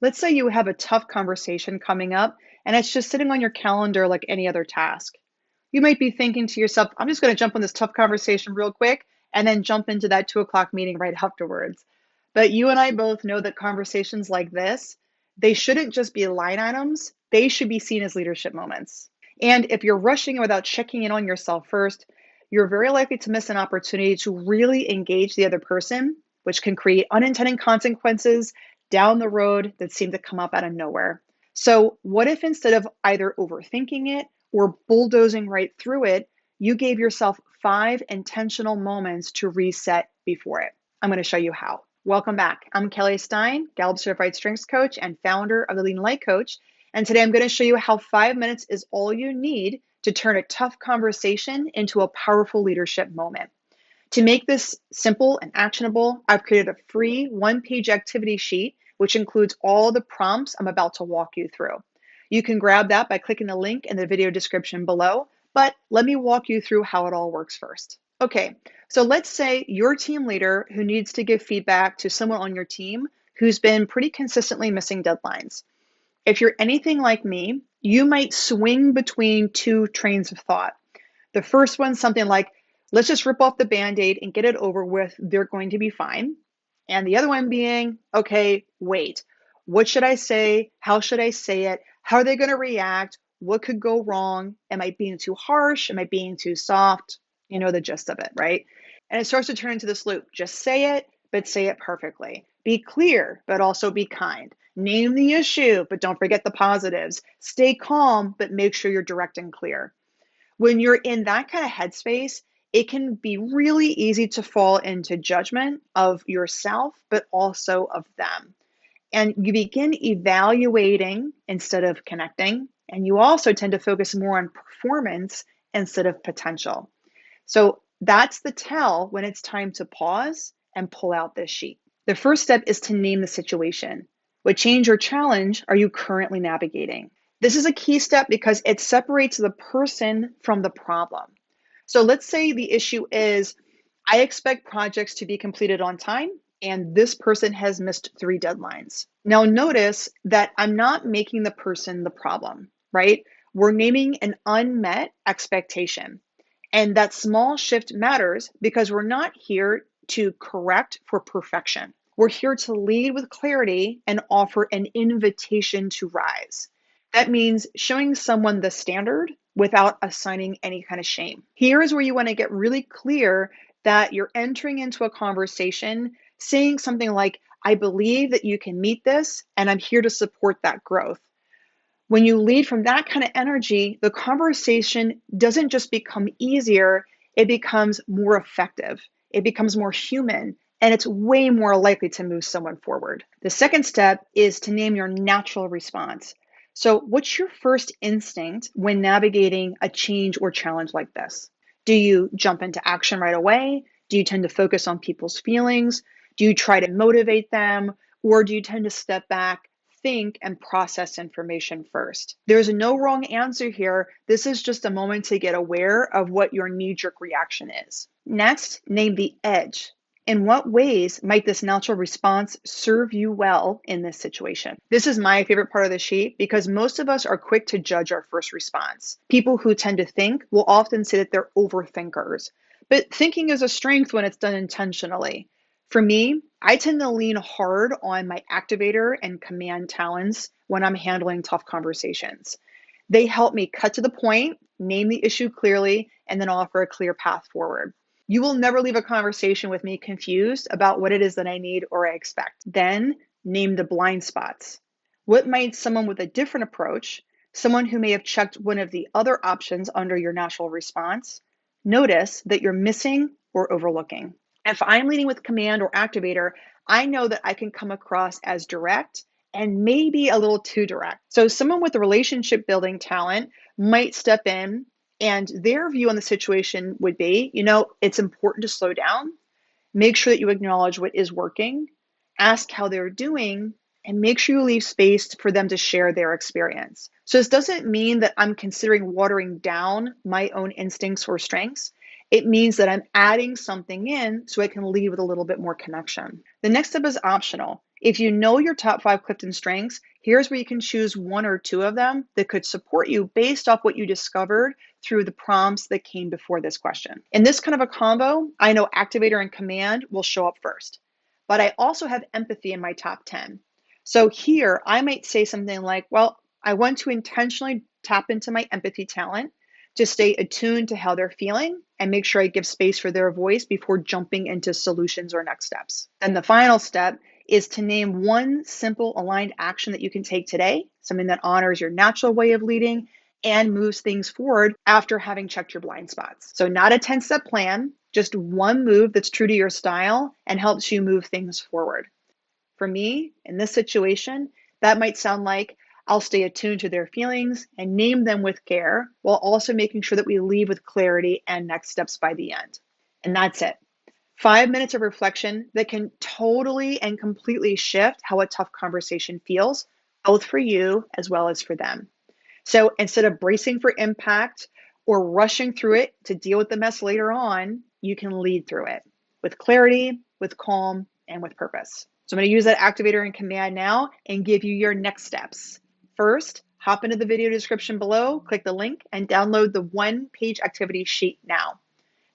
Let's say you have a tough conversation coming up and it's just sitting on your calendar like any other task. You might be thinking to yourself, I'm just going to jump on this tough conversation real quick and then jump into that 2 o'clock meeting right afterwards. But you and I both know that conversations like this, they shouldn't just be line items, they should be seen as leadership moments. And if you're rushing without checking in on yourself first, you're very likely to miss an opportunity to really engage the other person, which can create unintended consequences down the road that seem to come up out of nowhere. So, what if instead of either overthinking it or bulldozing right through it, you gave yourself 5 intentional moments to reset before it? I'm going to show you how. Welcome back. I'm Kelly Stine, Gallup-Certified Strengths Coach and founder of the Lean Light Coach. And today I'm going to show you how 5 minutes is all you need to turn a tough conversation into a powerful leadership moment. To make this simple and actionable, I've created a free one-page activity sheet, which includes all the prompts I'm about to walk you through. You can grab that by clicking the link in the video description below, but let me walk you through how it all works first. Okay, so let's say you're a team leader who needs to give feedback to someone on your team who's been pretty consistently missing deadlines. If you're anything like me, you might swing between two trains of thought. The first one's something like, let's just rip off the band-aid and get it over with. They're going to be fine. And the other one being, okay, wait, what should I say? How should I say it? How are they going to react? What could go wrong? Am I being too harsh? Am I being too soft? You know the gist of it, right? And it starts to turn into this loop. Just say it, but say it perfectly. Be clear, but also be kind. Name the issue, but don't forget the positives. Stay calm, but make sure you're direct and clear. When you're in that kind of headspace, it can be really easy to fall into judgment of yourself, but also of them. And you begin evaluating instead of connecting. And you also tend to focus more on performance instead of potential. So that's the tell when it's time to pause and pull out this sheet. The first step is to name the situation. What change or challenge are you currently navigating? This is a key step because it separates the person from the problem. So let's say the issue is, I expect projects to be completed on time, and this person has missed 3 deadlines. Now notice that I'm not making the person the problem, right? We're naming an unmet expectation. And that small shift matters because we're not here to correct for perfection. We're here to lead with clarity and offer an invitation to rise. That means showing someone the standard without assigning any kind of shame. Here is where you want to get really clear that you're entering into a conversation saying something like, I believe that you can meet this, and I'm here to support that growth. When you lead from that kind of energy, the conversation doesn't just become easier, it becomes more effective, it becomes more human, and it's way more likely to move someone forward. The second step is to name your natural response. So, what's your first instinct when navigating a change or challenge like this? Do you jump into action right away? Do you tend to focus on people's feelings? Do you try to motivate them? Or do you tend to step back, think, and process information first? There's no wrong answer here. This is just a moment to get aware of what your knee-jerk reaction is. Next, name the edge. In what ways might this natural response serve you well in this situation? This is my favorite part of the sheet because most of us are quick to judge our first response. People who tend to think will often say that they're overthinkers. But thinking is a strength when it's done intentionally. For me, I tend to lean hard on my activator and command talents when I'm handling tough conversations. They help me cut to the point, name the issue clearly, and then offer a clear path forward. You will never leave a conversation with me confused about what it is that I need or I expect. Then name the blind spots. What might someone with a different approach, someone who may have checked one of the other options under your natural response, notice that you're missing or overlooking? If I'm leading with command or activator, I know that I can come across as direct and maybe a little too direct. So someone with a relationship building talent might step in and their view on the situation would be, it's important to slow down, make sure that you acknowledge what is working, ask how they're doing, and make sure you leave space for them to share their experience. So this doesn't mean that I'm considering watering down my own instincts or strengths. It means that I'm adding something in so I can lead with a little bit more connection. The next step is optional. If you know your top 5 Clifton strengths, here's where you can choose 1 or 2 of them that could support you based off what you discovered through the prompts that came before this question. In this kind of a combo, I know activator and command will show up first, but I also have empathy in my top 10. So here I might say something like, well, I want to intentionally tap into my empathy talent to stay attuned to how they're feeling and make sure I give space for their voice before jumping into solutions or next steps. Then the final step is to name one simple aligned action that you can take today, something that honors your natural way of leading and moves things forward after having checked your blind spots. So, not a 10-step plan, just one move that's true to your style and helps you move things forward. For me, in this situation, that might sound like I'll stay attuned to their feelings and name them with care while also making sure that we leave with clarity and next steps by the end. And that's it. 5 minutes of reflection that can totally and completely shift how a tough conversation feels, both for you as well as for them. So instead of bracing for impact or rushing through it to deal with the mess later on, you can lead through it with clarity, with calm, and with purpose. So I'm going to use that activator and command now and give you your next steps. First, hop into the video description below, click the link, and download the one-page activity sheet now.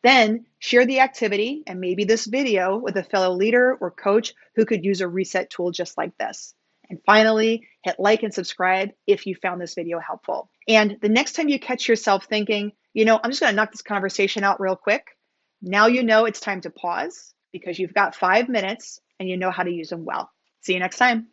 Then share the activity and maybe this video with a fellow leader or coach who could use a reset tool just like this. And finally, hit like and subscribe if you found this video helpful. And the next time you catch yourself thinking, I'm just going to knock this conversation out real quick, now you know it's time to pause because you've got 5 minutes and you know how to use them well. See you next time.